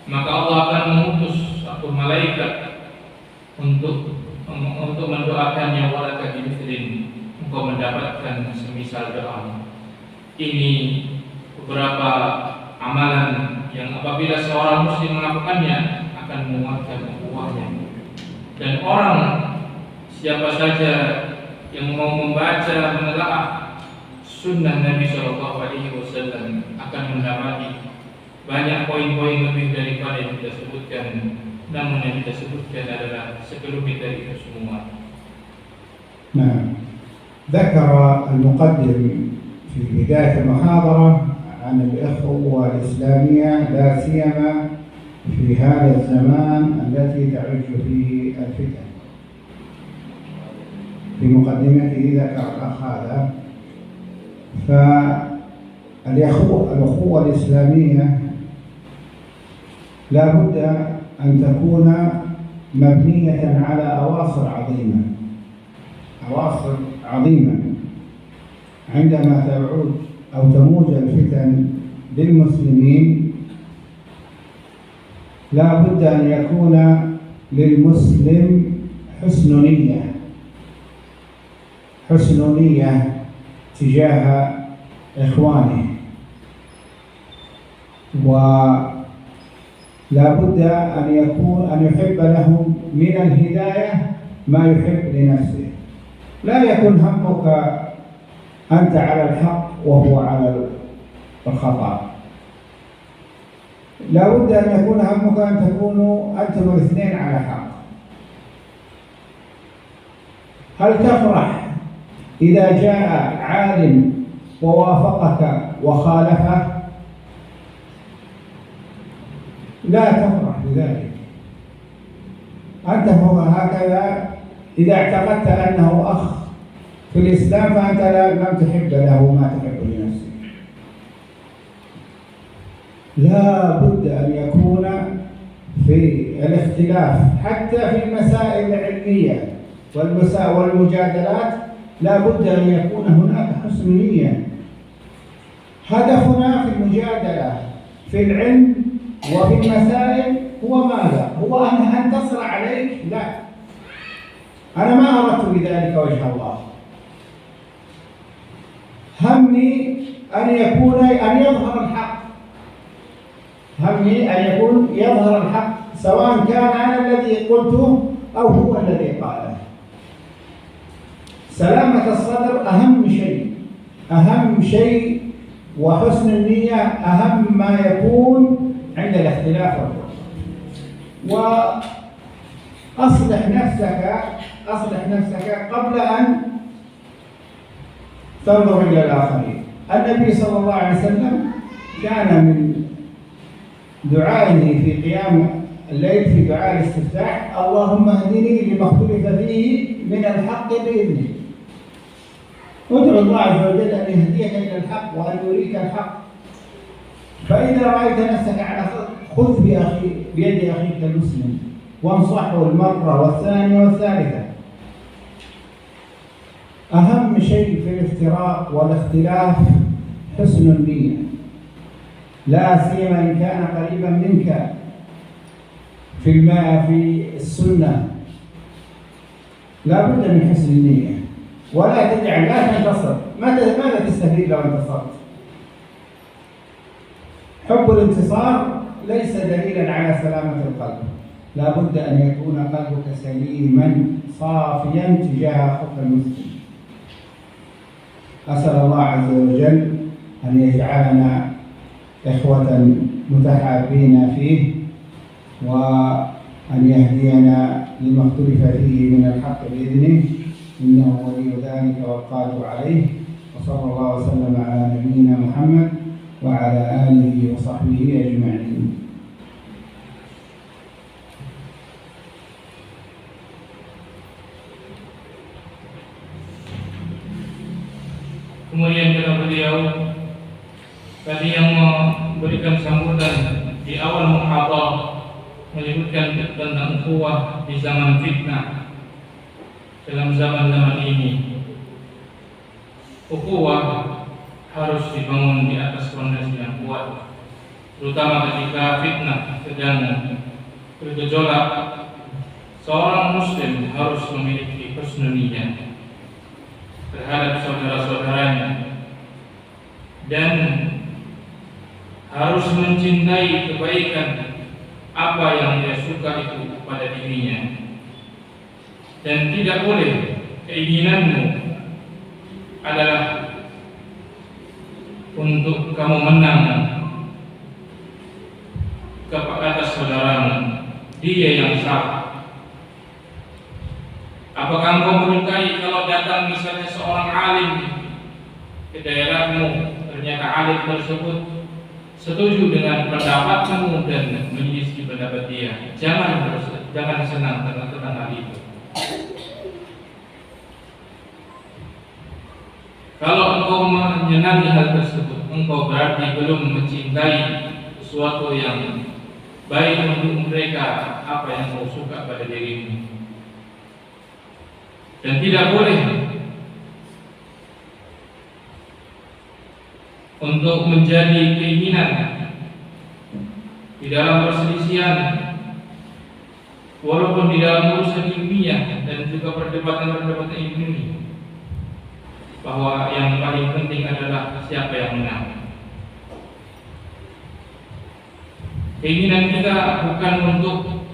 maka Allah akan mengutus satu malaikat untuk mendoakannya. Walaka bimithlihi, engkau mendapatkan semisal doa. Ini beberapa amalan yang apabila seorang muslim melakukannya akan menguatkan ukhuwahnya. Dan orang siapa saja yang mau membaca menelaah sunnah Nabi SAW akan mendapati banyak poin-poin lebih daripada yang kita sebutkan. Namun yang kita sebutkan adalah sekelumit dari itu semua. نعم. ذكر المقدم في بداية المحاضرة عن الأخوة الإسلامية، لا سيما في هذا الزمان التي تعج فيه الفتن. في مقدمته ذكر الأخ هذا. فالأخوة الإسلامية لا بد أن تكون مبنية على أواصر عظيمة. عندما تعود أو تموج الفتن للمسلمين لا بد أن يكون للمسلم حسن نية تجاه إخوانه، ولا بد أن يحب لهم من الهداية ما يحب لنفسه. لا يكن همك أنت على الحق وهو على الخطأ. لا بد أن يكون همك أن تكونوا أنتم الاثنين على حق. هل تفرح إذا جاء عالم ووافقك وخالفه؟ لا تفرح بذلك. أنت هو هكذا، إذا اعتقدت أنه أخ في الإسلام فأنت لم تحب له ما تحب لنفسك. لا بد أن يكون في الاختلاف حتى في المسائل العلمية والمجادلات، لا بد أن يكون هناك حسن نية. هدفنا في المجادلة في العلم وفي المسائل هو ماذا؟ هو أن أنتصر عليك؟ لا، أنا ما أردت بذلك وجه الله. همي أن يظهر الحق. همي أن يظهر الحق، سواء كان أنا الذي قلته أو هو الذي قاله. سلامة الصدر أهم شيء، وحسن النية أهم ما يكون عند الاختلاف والفرق. وأصلح نفسك قبل أن تنظر إلى الآخرين. النبي صلى الله عليه وسلم كان من دعائه في قيام الليل في دعاء الاستفتاح: اللهم اهدني لما اختلف فيه من الحق بإذنك. ادعو الله عز وجل أن يهديك إلى الحق وأن يريك الحق. فإذا رأيت نفسك على خذ بيد أخيك المسلم وانصحه المرة والثانية والثالثة. أهم شيء في الافتراق والاختلاف حسن النية، لا سيما إن كان قريبا منك في السنة. لا بد من حسن النية، ولا تنتصر. ماذا تستفيد لو انتصرت؟ حب الانتصار ليس دليلا على سلامة القلب. لا بد أن يكون قلبك سليما صافيا تجاه أخوك المسلم. أسأل الله عز وجل أن يجعلنا إخوة متحابين فيه، وأن يهدينا لما اختلف فيه من الحق بإذنه، إنه ولي ذلك والقادر عليه. وصلى الله وسلم على نبينا محمد وعلى آله وصحبه أجمعين. Kemudian kata beliau tadi yang memberikan sambutan di awal muhadharah menyebutkan tentang ukhuwah di zaman fitnah, dalam zaman-zaman ini ukhuwah harus dibangun di atas fondasi yang kuat, terutama ketika fitnah sedang bergejolak. Seorang muslim harus memiliki husnul niyah terhadap saudara-saudaranya dan harus mencintai kebaikan apa yang dia suka itu pada dirinya, dan tidak boleh keinginanmu adalah untuk kamu menang kepada atas saudaramu, dia yang salah. Apakah engkau menyukai kalau datang misalnya seorang alim ke daerahmu, ternyata alim tersebut setuju dengan pendapatmu dan menyelisih pendapat dia? Jangan senang tentang hal itu. Kalau engkau menyenangi hal tersebut, engkau berarti belum mencintai sesuatu yang baik untuk mereka, apa yang kau suka pada dirimu. Dan tidak boleh untuk menjadi keinginan di dalam perselisihan, walaupun di dalam urusan ilmiah dan juga perdebatan-perdebatan ilmiah, bahwa yang paling penting adalah siapa yang menang. Keinginan kita bukan untuk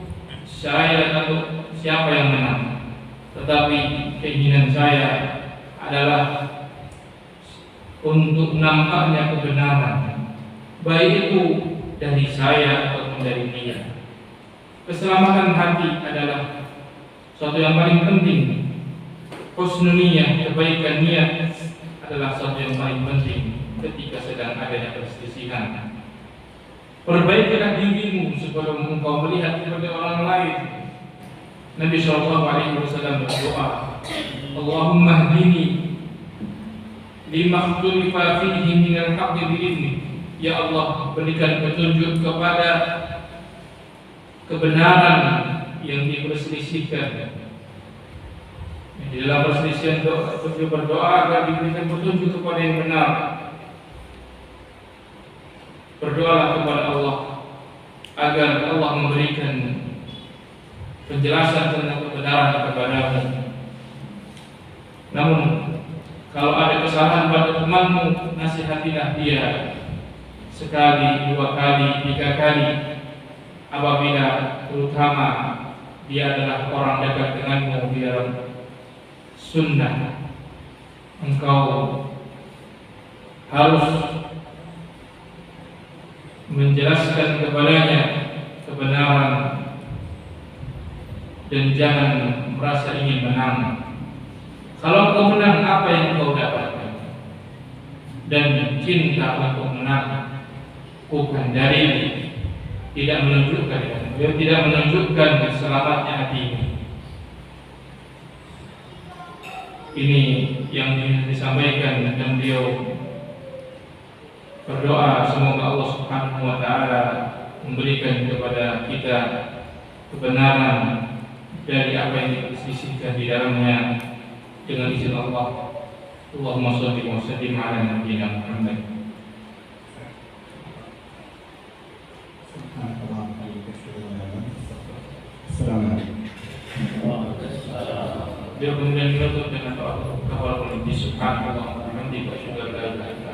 saya atau siapa yang menang, tetapi keinginan saya adalah untuk nampaknya kebenaran, baik itu dari saya ataupun dari dia. Keselamatan hati adalah suatu yang paling penting. Husnul niyah, kebaikan niat adalah suatu yang paling penting ketika sedang adanya perselisihan. Perbaikilah dirimu sebelum engkau melihat kepada orang lain. Nabi SAW berdoa, Allahumma hdini lima ikhtalifa fihi minal haqqi bi'idhnik. Ya Allah, berikan petunjuk kepada kebenaran yang diperselisihkan. Di dalam perselisihan beliau berdoa agar diberikan petunjuk kepada yang benar. Berdoalah kepada Allah agar Allah memberikan penjelasan tentang kebenaran kepadamu. Namun kalau ada kesalahan pada temanmu, nasihatilah dia sekali, dua kali, tiga kali. Apabila terutama dia adalah orang dekat denganmu di dalam sunnah, engkau harus menjelaskan kepadanya kebenaran dan jangan merasa ingin menang. Kalau kau menang, apa yang kau dapatkan? Dan cinta untuk menang bukan dari tidak menunjukkan, dia tidak menunjukkan selamatnya hati ini. Ini yang disampaikan dan beliau berdoa semoga Allah Subhanahu wa taala memberikan kepada kita kebenaran dari apa yang disisihkan di dalamnya dengan izin Allah. Allahumma shalli wa sallim ala nabiyyina Muhammad. Dia kemudian menutup dengan doa kepada Allah Subhanahu wa taala,